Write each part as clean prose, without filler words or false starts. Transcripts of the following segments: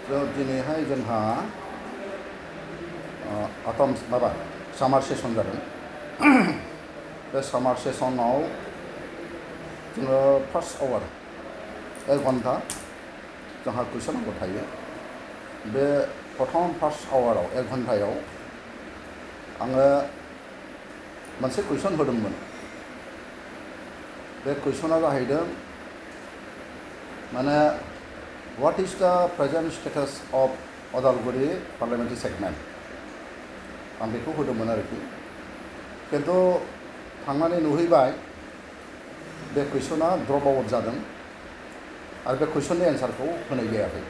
दिनैहाय जोंहा अटम माबा सामार सेसन जादों। बे सामार सेसनाव जोङो फार्स्ट आवार 1 घन्टा जोंहा कुइसन नांगौ थायो। बे प्रथम फार्स्ट आवाराव 1 घन्टायाव आङो मोनसे कुइसन होदोंमोन। बे कुइसना जाहैदों माने what is the present status of Udalguri parliamentary segment आं बेखौ होदोंमोन आरोखि। खिन्थु थांनानै नुहैबाय बे कुइसना ड्रप आउट जादों आरो बे कुइसननि एन्सारखौ होनाय जायाखै।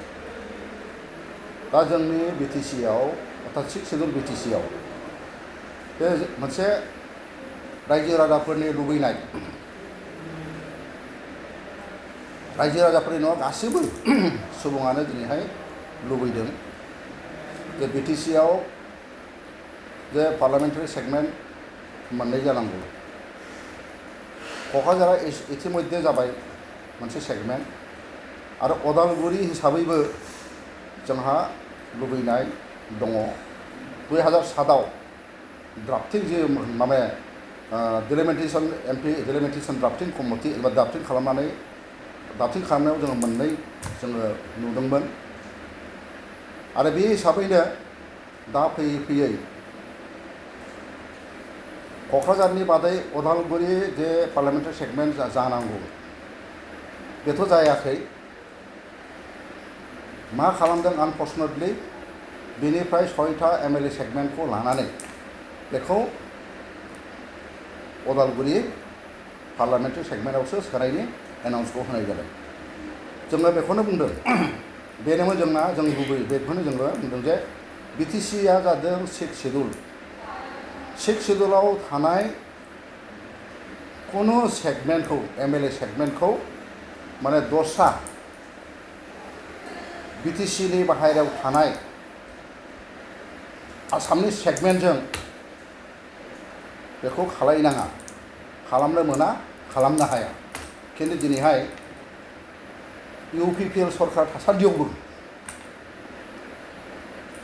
दा जोंनि BTC आव अर्थात 6 शेड्यूल BTC आव बे मोनसे रायजो राजाफोरनि लुबैनाय, रायजो राजाफोरनि नङा गासैबो सुबुङानो दिनैहाय लुबैदों जे BTC आव जे पार्लियामेंटारि सेगमेंट मोननै जानांगौ। क'क्राझारा इतिमध्ये जाबाय मोनसे सेगमेंट आरो अदालगुरि हिसाबैबो जोंहा लुबैनाय दङ। 2007 आव ड्राफ्टिं जे माबा delimitation MP delimitation drafting committee एबा ड्राफ्टिं खालामनायाव जोङो मोननै जोङो नुदोंमोन आरो बे हिसाबैनो दा फैयै फैयै क'क्राझारनि बादै अदालगुरि जे पार्लियामेंटारि सेगमेंट जानांगौ बेथ' जायाखै। मा खालामदों आनफर्चुनेटलि बेनिफ्राय 6टा MLA सेगमेंटखौ लानानै बेखौ अदालगुरि पार्लियामेंटारि सेगमेंटआवसो सोनायनि एनाउन्सखौ होनाय जादों। जोङो बेखौनो बुंदों बेनोमोन जोंना जों गुबै बेखौनो जोङो बुंदों जे BTC आ जादों 6 शेड्यूल। 6 शेड्यूलाव थानाय कुनु सेगमेंटखौ MLA सेगमेंटखौ माने दस्रा BTC नि बाहेरायाव थानाय आसामनि सेगमेंटजों बेखौ खालायनाङा, खालामनो मोना, खालामनो हाया। खिन्थु दिनैहाय UPPL सरकार थासान्दियावबो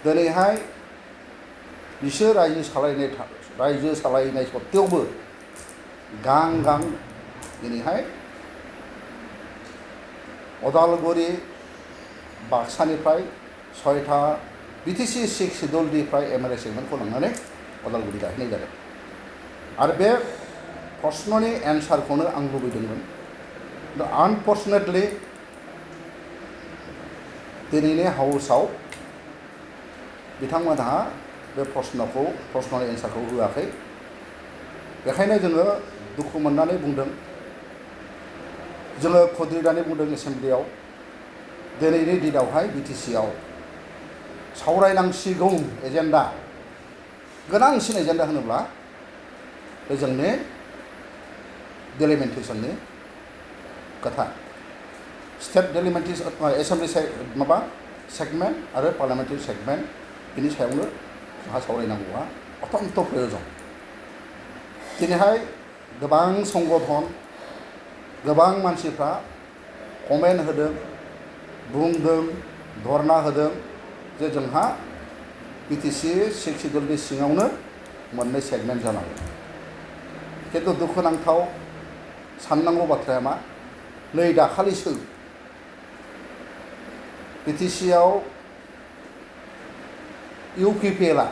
दिनैहाय बिसोर रायजो सालायनाय सत्त्वेआवबो गां दिनैहाय अदालगुरि बाक्सानिफ्राय 6टा BTC 6 शेड्यूलनिफ्राय MLA सेगमेंटखौ लांनानै अदालगुरि गायहोनाय जादों। आरो बे प्रश्ननि एन्सारखौनो आं लुबैदोंमोन। आनफर्चुनेटलि दिनैनि हाउसआव बिथांमोनहा बे प्रश्ननि एन्सारखौ होआखै। बेखायनो जोङो दुखु मोननानै बुंदों, जोङो खुद्रिनानै बुंदों एसेम्ब्लियाव दिनैनि दिनावहाय BTC आव सावरायनांसिगौ एजेन्डा, गोनांसिन एजेन्डा होनोब्ला बे जोंनि डिलिमिटेशननि खोथा। स्टेट डिलिमिटेशन एसेम्ब्लि माबा सेगमेंट आरो पार्लियामेंटारि सेगमेंट बिनि सायावनो जोंहा सावरायनांगौआ अत्यन्त प्रयोजन। दिनैहाय गोबां संगठन, गोबां मानसिफ्रा कमेन्ट होदों, बुंदों, धरना होदों जे जोंहा BTC 6 शेड्यूलनि सिङावनो मोननै सेगमेंट जानांगौ। खिन्थु दुखुनांथाव साननांगौ बाथ्राया मा, नै दाखालिसो BTC आव UPPL आ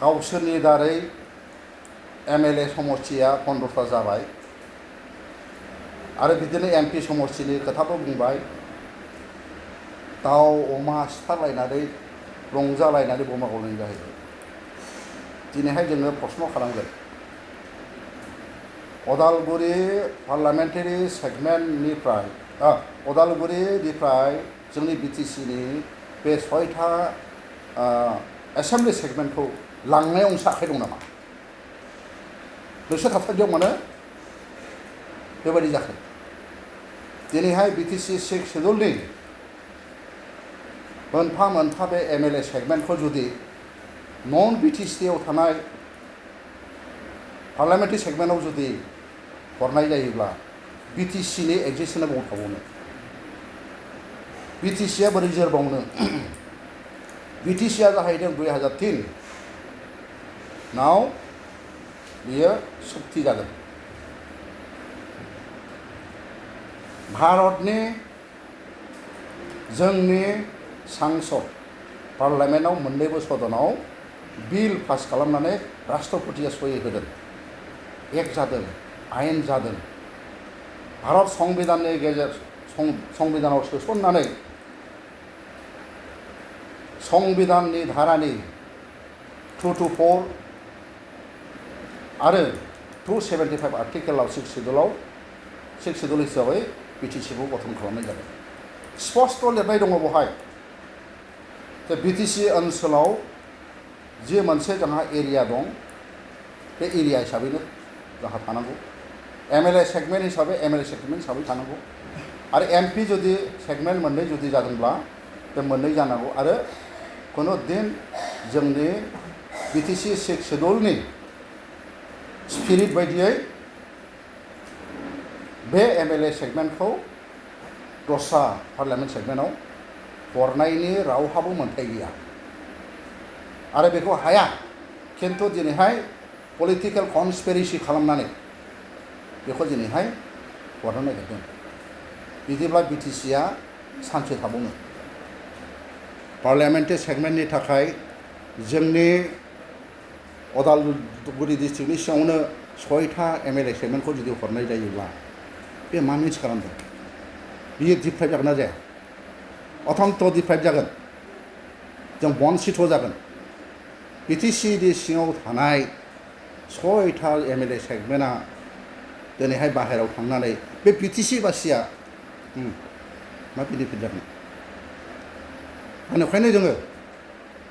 गावसोरनि दारै MLA समष्टिया 15टा जाबाय आरो बिदिनो MP समष्टिनि खोथाबो बुंबाय। दाउ अमा सिथारलायनानै रंजालायनानै बमा गावलायनाय जाहैबाय। दिनैहाय जोङो प्रश्न खालामगोन अदालगुरि पार्लियामेंटारि सेगमेंटनिफ्राय अदालगुरिनिफ्राय जोंनि BTC नि बे 6टा एसेम्ब्लि सेगमेंटखौ लांनायाव मोनसे आखाइ दं नामा? नोंसोर थासान्दियाव मानो बेबायदि जाखो? दिनैहाय BTC 6 शेड्यूलनि मोनफा मोनफा बे MLA सेगमेंटखौ जुदि नन BTC आव थानाय पार्लियामेंटारि सेगमेंटआव जुदि हरनाय जायोब्ला BTC नि एक्जिस्टेन्सआ बबाव थाबावनो? BTCआ बोरै जोरबावनो BTCआ जाहैदों 2003 नाव बियो सुक्ति जादों भारतनि जोंनि सांसद पार्लियामेन्टआव मोननैबो सदनाव बिल पास खालामनानै राष्ट्रपतिया सहि होदों एक जादों आयेन जादों भारत संविधाननि संविधानाव सोसननानै संविधाननि धारानि 224 आरो 275 आर्टिकेलाव 6 शेड्युल हिसाबै BTCखौ गठन खालामनाय जादों स्पष्ट लिरनाय दङ बेवहाय जे BTC ओनसोलाव जे मोनसे जोंहा एरिया दं बे एरिया हिसाबैनो जोंहा थानांगौ MLA सेगमेन्ट हिसाबै MLA सेगमेन्ट हिसाबै थानांगौ आरो MP जुदि सेगमेन्ट मोननै जुदि जादोंब्ला बे मोननै जानांगौ आरो कुनु दिन जोंनि BTC 6 शेड्युलनि स्पिरिट बायदियै बे MLA सेगमेन्टखौ दस्रा पार्लियामेन्ट सेगमेन्टआव हरनायनि रावहाबो मोन्थाय गैया आरो बेखौ हाया खिन्थु दिनैहाय पलिटिकेल कनस्पिरेसि खालामनानै बेखौ दिनैहाय हरनो नागिरदों बिदिब्ला BTCआ सानसे थाबावनो पार्लियामेन्टारि सेगमेन्टनि थाखाय जोंनि उदालगुरि डिस्ट्रिक्टनि सिङावनो 6था MLA सेगमेन्टखौ जुदि हरनाय जायोब्ला बे मा मिन्स खालामदों बियो डिप्राइभ जागोन ना जाया अथन्त डिप्राइभ जागोन जों बन्सित जागोन BTCनि सिङाव थानाय 6था MLA सेगमेन्टआ दिनैहाय बाहेरायाव थांनानै बे BTC बासिया मा बेनिफिट जागोन बेनिखायनो जोङो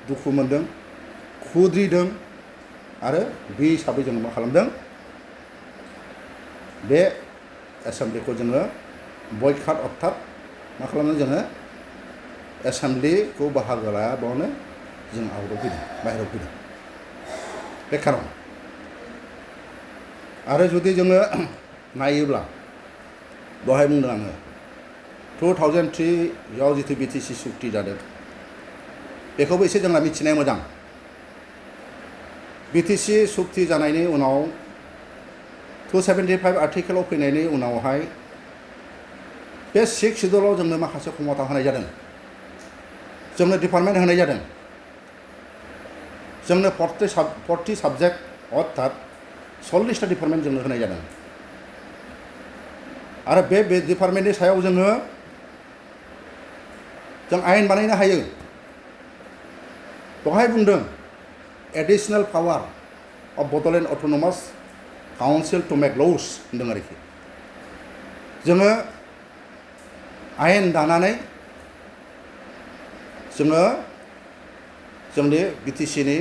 दुखु मोनदों खुद्रिदों आरो बे हिसाबै जोङो मा खालामदों बे एसेम्ब्लिखौ जोङो बयकाट अर्थात मा खालामदों जोङो एसेम्ब्लिखौ बाहागो लायाबानो जों आउटआव फैदों बाहेरायाव फैदों बे खारन आरो जुदि जोङो नायोब्ला दहाय बुंदों आङो 2003 आव जितु BTC सुक्ति जादों बेखौबो एसे जोंना मिथिनाया मोजां BTC सुक्ति जानायनि उनाव 275 आर्टिकेलाव फैनायनि उनावहाय बे 6 शेड्युलाव जोंनो माखासे क्षमता होनाय जादों जोंनो डिपार्टमेन्ट होनाय जादों जोंनो 40 साबजेक्ट अर्थात 40टा डिपार्टमेन्ट जोंनो होनाय जादों आरो बे डिपार्टमेन्टनि सायाव जों आयेन बानायनो हायो दहाय बुंदों additional power of Bodoland autonomous council to make laws होनदों आरोखि जोङो आयेन दानानै जोङो जोंनि BTCनि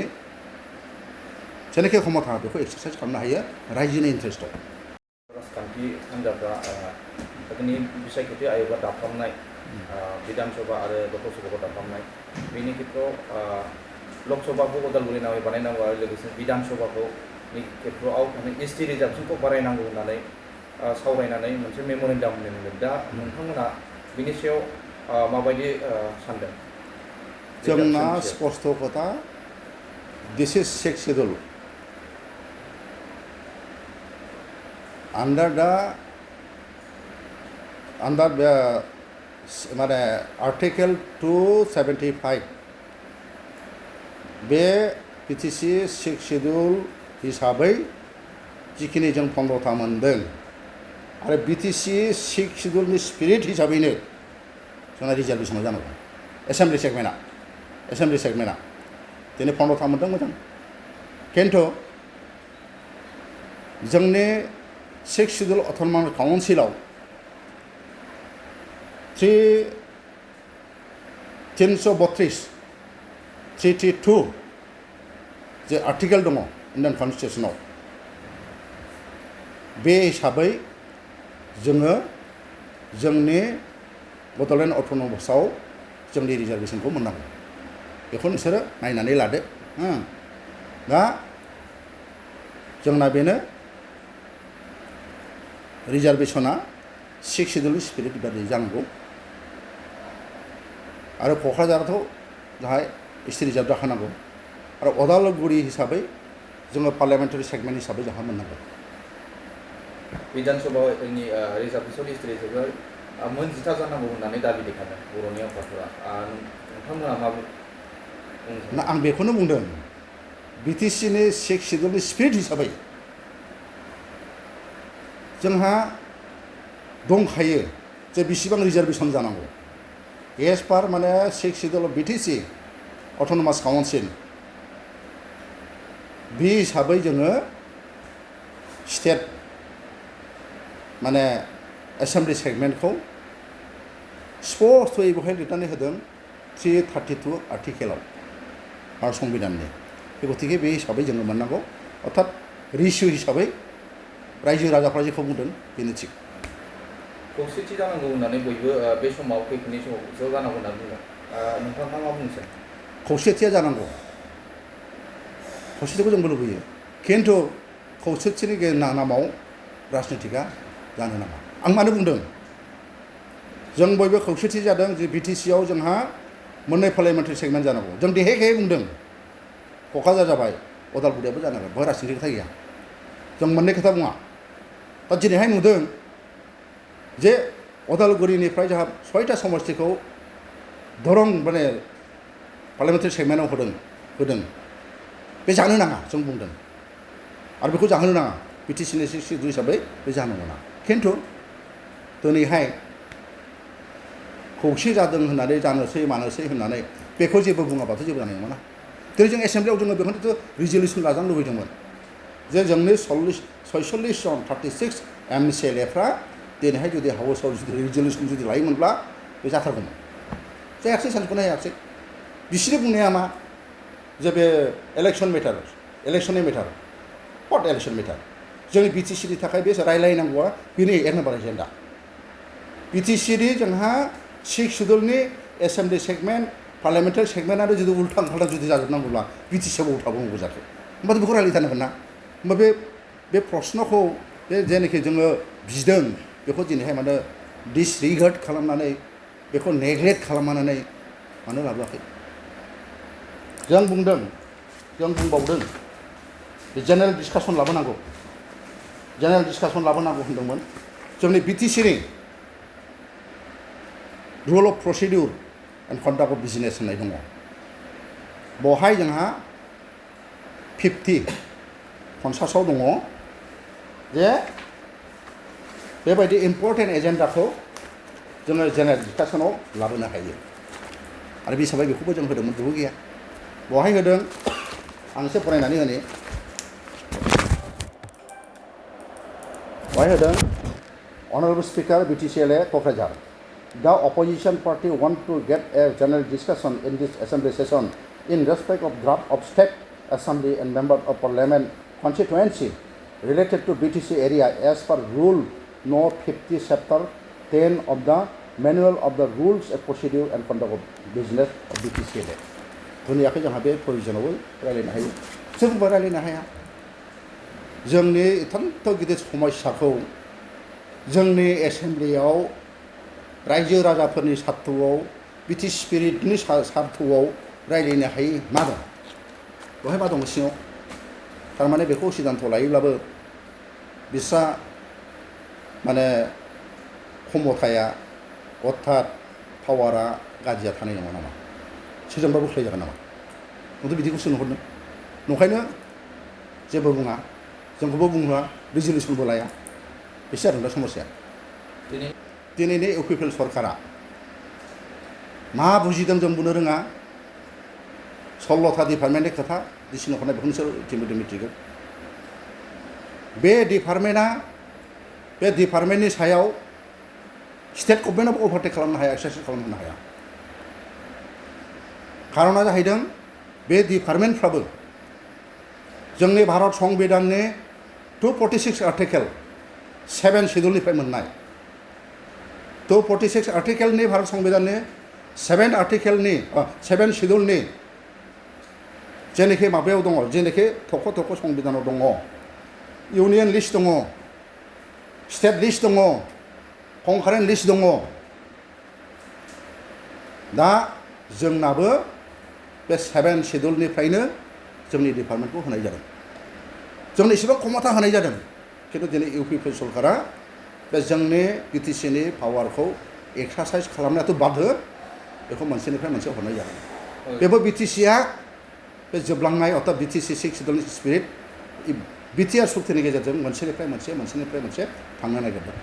जेनाखि क्षमता बेखौ एक्सारसाइज खालामनो हायो रायजोनि इन्टारेस्टआव राजखान्थि हान्जाफ्रा जोंनि बिसायख'थि आय'गा दाफ्रामनाय बिधान सभा आरो लकसभाखौ दाफ्रामनाय बेनि खेत्रआव लकसभाखौ उदालगुरि नामै बानायनांगौ आरो लोगोसे बिधान सभाखौ खेत्रआव ST रिजार्भेसनखौ बारायनांगौ होननानै सावरायनानै मोनसे मेम'रेन्डाम मोनदों दा नोंथांमोना बिनि सायाव माबायदि सानदों जोंना स्पष्ट खोथा दिस इज 6 शेड्युल under the माने आर्टिकेल 275 बे BTC 6 शेड्युल हिसाबै जिखिनि जों 15था मोनदों आरो BTC 6 शेड्युलनि स्पिरिट हिसाबैनो जोंना रिजार्भेसनाव जानांगौ एसेम्ब्लि सेगमेन्टआ दिनै 15था मोनदों मोजां खिन्थु जोंनि 6 शेड्युल अट'नमास काउन्सिलाव 332 जे आर्टिकेल दङ इन्डियान कनस्टिटिउसनाव बे हिसाबै जोङो जोंनि बड'लेण्ड अट'नमासाव जोंनि रिजार्भेसनखौ मोननांगौ बेखौ नोंसोरो नायनानै लादो दा जोंना बेनो रिजार्भेसना 6 शेड्युलनि स्पिरिट बायदि जानांगौ आरो क'क्राझाराथ' जाहाय स्टेट रिजार्भ जाखानांगौ आरो अदालगुरि हिसाबै जोङो पार्लियामेन्टारि सेगमेन्ट हिसाबै जोंहा मोननांगौ बिधानसभानि रिजार्भेसन हिस्ट्रि हिसाबै मोनजिथा जानांगौ होननानै दाबि दैखांदों बर'नि आफादफोरा नोंथांमोना मा बुङो ना आं बेखौनो बुंदों बिटिसिनि सिक्स सिडुलनि स्पिरिट हिसाबै जोंहा दंखायो जे बेसेबां रिजार्भेसन जानांगौ एज पार माने six schedule of BTC autonomous council बे हिसाबै जोङो स्टेट माने एसेम्बलि सेगमेन्टखौ स्पष्टयै बेवहाय लिरनानै होदों 332 आर्टिकेलाव भारत संबिधाननि गतिके बे हिसाबै जोङो मोननांगौ अर्थात रेसिय' हिसाबै रायजो राजाफ्रा जेखौ बुंदों बेनो थिग खौसेथि जानांगौ होननानै बयबो बे समाव फैफिननाय समाव ज' जानांगौ होनना बुङो नोंथाङा मा बुंनो सानो खौसेथिया जानांगौ खौसेथिखौ जोंबो लुबैयो खिन्थु खौसेथिनि नामाव राजनितिका जानो नाङा आं मानो बुंदों जों बयबो खौसेथि जादों जे बिटिसिआव जोंहा मोननै पार्लियामेन्टारि सेगमेन्ट जानांगौ जों देहाय बुंदों क'क्राझार जाबाय अदालगुरियाबो जानांगोन बेवहाय राजनितिक खोथा गैया जों मोननै खोथा बुङा दा दिनैहाय नुदों जे अदालगुरिनिफ्राय जोंहा 6टा समस्तिखौ दरं माने पार्लियामेन्टारि सेगमेन्टआव होदों बे जानो नाङा जों बुंदों आरो बेखौ जाहोनो नाङा बिटिसिनि सिडुल हिसाबै बे जानो मोना खिन्थु दिनैहाय खौसे जादों होननानै जानोसै मानोसै होननानै बेखौ जेबो बुङाबाथ' जेबो जानाय नङा दिनै जों एसेम्बलियाव जोङो बेखौनोथ' रिजलिउसन लाजानो लुबैदोंमोन जे जोंनि 46 जन 36 MCLAफ्रा दिनैहाय जुदि हाउसआव जुदि रिजलिउसन जुदि लायोमोनब्ला बे जाथारगौमोन जायाखिसै सानसेखौनो हायाखिसै बिसोरनि बुंनाया मा जे बे इलेक्सननि मेटार हट इलेक्सन मेटार जोंनि बिटिसिनि थाखाय बे रायलायनांगौआ बेनि एक नाम्बार एजेन्डा बिटिसिनि जोंहा सिक्स सिडुलनि एसेम्बलि सेगमेन्ट पार्लियामेन्टारि सेगमेन्टआनो जुदि उल्थां फाल्थां जुदि जाजोबनांगौब्ला बिटिसिआव उल्थाबो जाखो होमबा बेखौ रायलायथारनांगोन ना होमबा बे प्रश्नखौ बे जेनाखि जोङो बिदों बेखौ दिनैहाय मानो डिसरिगार्ड खालामनानै बेखौ नेग्लेक्ट खालामनानै मानो लाबोआखै जों बुंबावदों जेनेरेल डिसकासन लाबोनांगौ होनदोंमोन जोंनि बिटिसिनि rule of procedure and conduct of business होननाय दङ बेवहाय जोंहा 50 दङ जे बेबायदि इम्पर्टेन्ट एजेन्डाखौ जोङो जेनेरेल डिसकासनाव लाबोनो हायो आरो बे हिसाबै बेखौबो जों होदोंमोन बेबो गैया बेवहाय होदों आं एसे फरायनानै होनि बेवहाय होदों Honorable Speaker BTCLA Kokrajhar The opposition party want to get a general discussion in this assembly session in respect of draft of state assembly and member of parliament constituency related to BTC area as per rule no 50 chapter 10 of the manual of the rules and procedure and conduct of business of BTCLA दुनियाखौ जोंहा बे प्रभिजनावबो रायलायनो हायो जोंबो रायलायनो हाया जोंनि एथान्त गिदिर समस्याखौ जोंनि एसेम्बलियाव रायजो राजाफोरनि सार्थआव बिटि स्पिरिटनि सार्थआव रायलायनो हायै मा दं बेवहाय मा दं सिङाव थारमाने बेखौ सिद्धान्त लायोब्लाबो बिस्रा माने क्षमताया अर्थात पावारा गाज्रिया थानाय नङा नामा सोरजोंबा बुख्लाय जागोन नामा नोंथ' बिदिखौसो नुहुरदों नंखायनो जेबो बुङा जोंखौबो बुंहोआ रिजलिउसनबो लाया बेसो आरो दा समस्या दिनैनि इउपिपिएल सरकारा मा बुजिदों जों बुंनो रोङा 16था डिपार्टमेन्टनि खोथा डिसिनो हरनाय बेखौनो सोर इन्टिमेटलि मिथिगौ बे डिपार्टमेन्टनि सायाव स्टेट गभर्नमेन्टआबो अभारटेक खालामनो हाया एक्सारसाइज खालामनो हाया खारना जाहैदों बे डिपार्टमेन्टफ्राबो जोंनि भारत संबिधाननि 246 आर्टिकेल 7 सिडुलनिफ्राय मोननाय 246 आर्टिकेलनि भारत संबिधाननि 7 सिडुलनि जेनाखि माबायाव दङ जेनाखि थख' संबिधानाव दङ इउनियन लिस्ट दङ स्टेट लिस्ट दङ कंकारेन्ट लिस्ट दङ दा जोंनाबो बे 7 शेड्युलनिफ्रायनो जोंनि डिपार्टमेन्टखौ होनाय जादों जोंनो एसेबां क्षमता होनाय जादों खिन्थु दिनै इउपि सरकारा बे जोंनि बिटिसिनि पावारखौ एक्सारसाइज खालामनायाथ' बाध्य बेखौ मोनसेनिफ्राय मोनसे हरनाय जादों बेबो बिटिसिआ बे जोबलांनाय अर्थात बिटिसि 6 शेड्युलनि स्पिरिट बिटिआर सुक्तिनि गेजेरजों मोनसेनिफ्राय मोनसे थांनो नागिरदों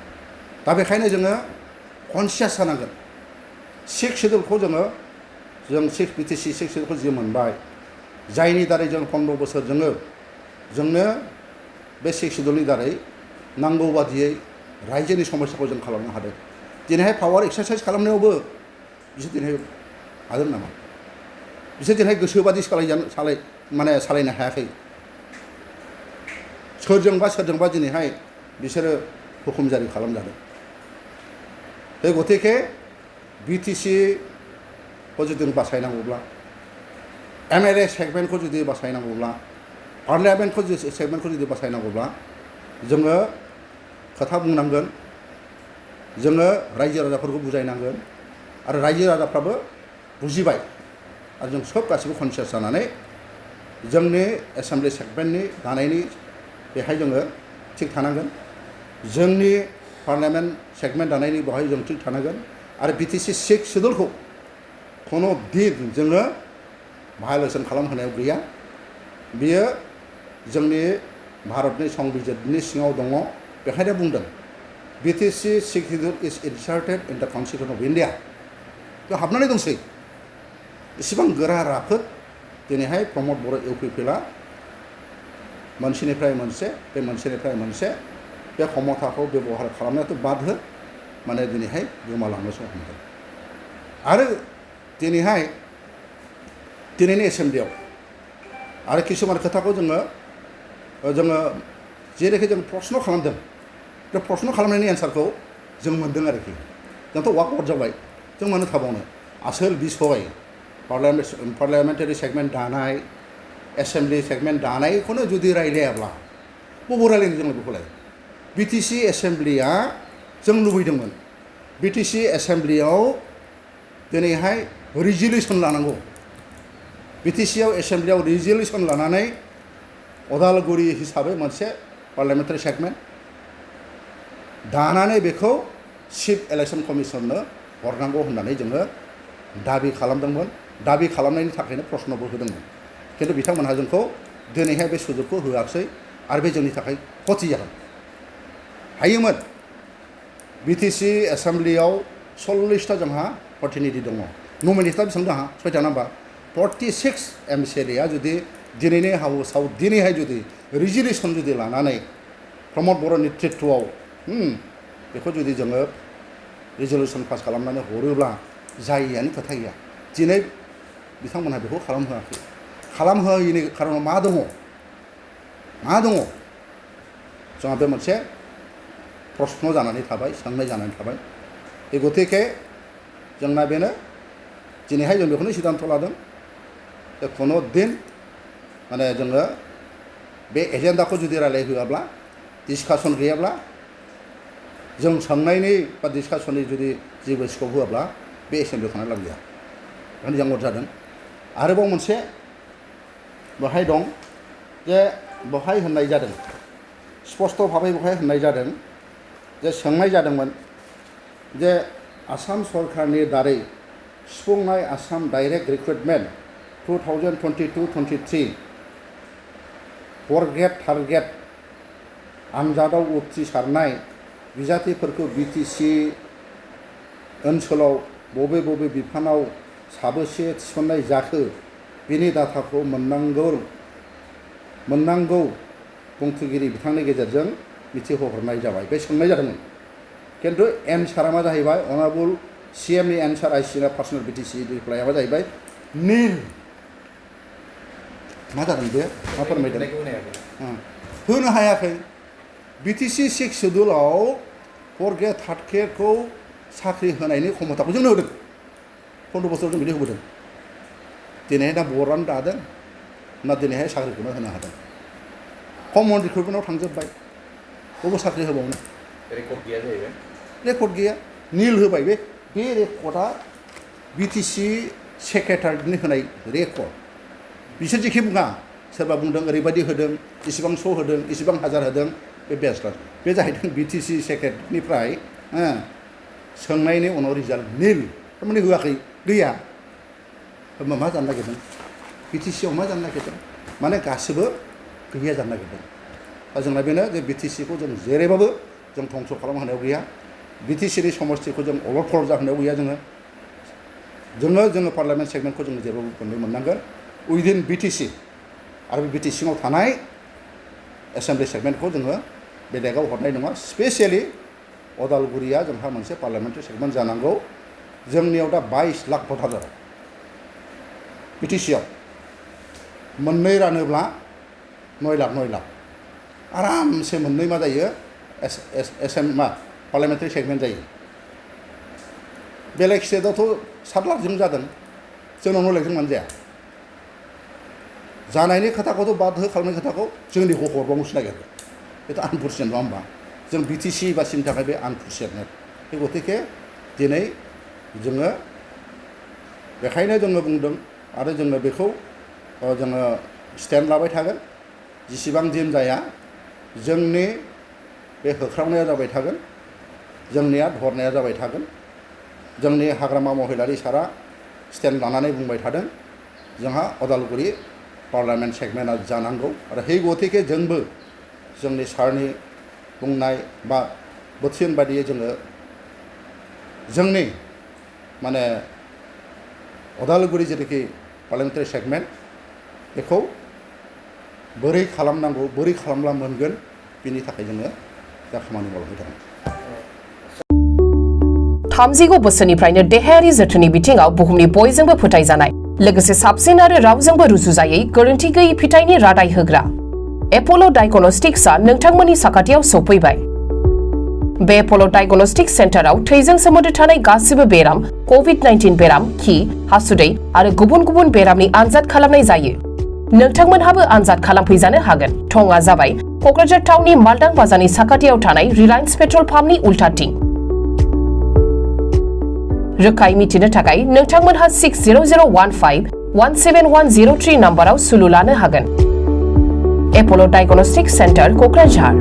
दा बेखायनो जोङो कनसियास जानांगोन 6 शेड्युलखौ जों बिटिसि 6 शेड्युलखौ जि मोनबाय जायनि दारै जों 15 बोसोर जोंनो बे 6 शेड्युलनि दारै नांगौ बादियै रायजोनि समस्याखौ जों खालामनो हादों दिनैहाय पावार एक्सारसाइज खालामनायावबो बिसोर दिनै हादों नामा बिसोर दिनैहाय गोसोबादि सालायनो हायाखै सोरजोंबा दिनैहाय बिसोरो हुकुम जारि खालामजादों बे गतिके बिटिसिखौ जुदि बासायनांगौब्ला MLA सेगमेन्टखौ जुदि बासायनांगौब्ला पार्लियामेन्टखौ सेगमेन्टखौ जुदि बासायनांगौब्ला जोङो खोथा बुंनांगोन जोङो रायजो राजाफोरखौ बुजायनांगोन आरो रायजो राजाफ्राबो बुजिबाय आरो जों सब गासिबो कनसियास जानानै जोंनि एसेम्बलि सेगमेन्टनि दानायनि बेहाय जोङो थिग थानांगोन जोंनि पार्लियामेन्ट सेगमेन्ट दानायनि बेवहाय जों थिग थानांगोन आरो बिटिसि 6 शेड्युलखौ खुनु दिन जोङो भायलेसन खालामहोनायाव गैया बियो जोंनि भारतनि संबिजिरनि सिङाव दङ बेखायनो बुंदों BTC 6 schedule is इनसार्टेड in the constitution of India बेयाव हाबनानै दंसै इसेबां गोरा राफोद दिनैहाय प्रमद बर' इउपिपिएलआ मोनसेनिफ्राय मोनसे बे क्षमताखौ बेबहार खालामनायाथ' बाध्य माने दिनैहाय गोमालांनोसो हमदों आरो दिनैनि एसेम्बलियाव आरो किसुमान खोथाखौ जोङो जेरैखि जों प्रश्न खालामदों बे प्रश्न खालामनायनि एन्सारखौ जों मोन्दों आरोखि जोंथ' वाकआउट जाबाय जों मानो थाबावनो आसोल बिसय पार्लियामेन्टारि सेगमेन्ट दानाय एसेम्बलि सेगमेन्ट दानायखौनो जुदि रायलायाब्ला बबाव रायलायनो जों बेखौलाय बिटिसि एसेम्बलिया जों लुबैदोंमोन बिटिसि एसेम्बलियाव दिनैहाय रिजलिउसन लानांगौ बिटिसिआव एसेम्बलियाव रिजलिउसन लानानै अदालगुरि हिसाबै मोनसे पार्लियामेन्टारि सेगमेन्ट दानानै बेखौ चिफ इलेक्सन कमिसननो हरनांगौ होननानै जोङो दाबि खालामदोंमोन दाबि खालामनायनि थाखायनो प्रश्नबो होदोंमोन खिन्थु बिथांमोनहा जोंखौ दिनैहाय बे सुजुगखौ होआखै आरो बे जोंनि थाखाय खथि जागोन हायोमोन बिटिसि एसेम्बलियाव 40टा जोंहा प्रतिनिधि दङ नमिनेटआ बेसेबां दङ 6टा नाम्बार 46 MCLA जुदि दिनैनि हाउसआव दिनैहाय जुदि रिजलिउसन जुदि लानानै प्रमद बर' नेतृत्वआव बेखौ जुदि जोङो रिजलिउसन पास खालामनानै हरोब्ला जायैयानो खोथा गैया दिनै बिथांमोनहा बेखौ खालामहोयैनि खारनाव मा दङ जोंहा बे मोनसे प्रश्न जानानै थाबाय सोंनाय जानानै थाबाय बे गतिके जोंना बेनो दिनैहाय जों बेखौनो सिद्धान्त लादों जे खुनु दिन माने जोङो बे एजेन्डाखौ जुदि रायलायहोआब्ला डिसकासन गैयाब्ला जों सोंनायनि बा डिसकासननि जुदि जेबो स्कप होआब्ला बे एसेम्बलियाव थानो लाब गैया बेखायनो जों अर्डार जादों आरोबाव मोनसे बेवहाय दं जे बेवहाय होननाय जादों स्पष्ट भाबै बेवहाय होननाय जादों जे सोंनाय जादोंमोन जे आसाम सरकारनि दारै सुफुंनाय Assam direct recruitment 2022-23 4th grade 3rd grade आनजादाव उथ्रिसारनाय बिजाथिफोरखौ बिटिसि ओनसोलाव बबे बिफानाव साबेसे थिसननाय जाखो बिनि डाटाखौ मोननांगौ बुंथिगिरि बिथांनि गेजेरजों मिथिहोहरनाय जाबाय बे सोंनाय जादोंमोन किन्तु एन्सारा मा जाहैबाय अनारेबल CMनि एन्सार आइसिना पार्सनेल बिटिसि रिप्लाइआ जाहैबाय निल मा जादों बे मा फोरमायदों होनो हायाखै बिटिसि 6 शेड्युलाव 4th ग्रेड 3rd ग्रेडखौ साख्रि होनायनि क्षमताखौ जोंनो होदों 15 बोसोराव जों बिदि होबोदों दिनैहाय ना बर्डआनो दादों ना दिनैहाय साख्रिखौनो होनो हादों कमन रिक्रुटमेन्टआव थांजोब्बाय बबे साख्रि होबावनो रेकर्ड गैया जाहैबाय रेकर्ड गैया निल होबाय बे रेकर्डआ बिटिसि सेक्रेटारिनि होनाय रेकर्ड बिसोर जेखि बुङा सोरबा बुंदों ओरैबायदि होदों इसिबां श' होदों इसिबां हाजार होदों बे बेस्लास बे जाहैदों बिटिसि सेक्रेटारिनिफ्राय सोंनायनि उनाव रिजाल्ट निल थारमाने होआखै गैया होमबा मा जानो नागिरदों बिटिसिआव मा जानो नागिरदों माने गासिबो गैया जानो नागिरदों दा जोंना बेनो जे बिटिसिखौ जों जेरैबाबो जों धंस' खालामहोनायाव गैया बिटिसिनि समस्थिखौ जों अलट जाहोनायाव गैया जोङो पार्लामेन्ट सेगमेन्टखौ जोङो जेरावबो मोननांगोन उइदिन बिटिसि आरो बे बिटिसि सिङाव थानाय एसेम्बलि सेगमेन्टखौ जोङो बेलेगाव हरनाय नङा स्पेसियेलि अदालगुरिया जोंहा मोनसे पार्लामेन्टारि सेगमेन्ट जानांगौ जोंनियाव दा 22 लाख भटार जाबाय बिटिसिआव मोननै रानोब्ला 9 लाख आरामसे मोननै मा जायो पार्लामेन्टारि सेगमेन्ट जायो बेलेग स्टेटआवथ' 7 लाखजों जादों जोंनाव 9 लाखजों मानो जाया जानायनि खोथाखौथ' बाद हो खालामनायनि खोथाखौ जोंनिखौ हरबावनोसो नागिरो बेथ' आनफरचुनेट नङा होमबा जों बिटिसि बासिनि थाखाय बे आनफरचुनेट बे गतिके दिनै जोङो बेखायनो जोङो बुंदों आरो जोङो बेखौ जोङो स्टेन्ड लाबाय थागोन जेसेबां दिन जाया जोंनि बे होख्रावनाया जाबाय थागोन जोंनिया धरनाया जाबाय थागोन जोंनि हाग्रामा महिलारि सारा स्टेन्ड लानानै बुंबाय थादों जोंहा अदालगुरि पार्लामेन्ट सेगमेन्टआ जानांगौ आरो हे गतिके जोंबो जोंनि सारनि बुंनाय बा बोथिन बादियै जोङो जोंनि माने अदालगुरि जेरैखि पार्लामेन्टारि सेगमेन्ट बेखौ बोरै खालामनांगौ बोरै खालामब्ला मोनगोन बिनि थाखाय जोङो दा खामानि मावलांबाय थागोन 30 बोसोरनिफ्रायनो देहायारि जोथोननि बिथिङाव बुहुमनि बयजोंबो फोथायजानाय लोगोसे साबसिन आरो रावजोंबो रुजुजायै गोरोन्थि गैयै फिथाइनि रादाय होग्रा एप'ल' डायग्नोस्टिक्सआ नोंथांमोननि साखाथियाव सौफैबाय बे एप'ल' डायग्नोस्टिक्स सेन्टाराव थैजों सोमोन्दो थानाय गासिबो बेराम कोविड-19 बेराम खि हासुदै आरो गुबुन गुबुन बेरामनि आनजाद खालामनाय जायो नोंथांमोनहाबो आनजाद खालामफैजानो हागोन थंआ जाबाय क'क्राझार टाउननि मालदां बाजारनि साखाथियाव थानाय रिलायन्स पेट्रल पाम्पनि उल्टाथिं रोखायै मिथिनो थाखाय नोंथांमोनहा 60015171003 नाम्बाराव सुलु लानो हागोन एप'ल' डायग्नोस्टिक्स सेन्टार क'क्राझार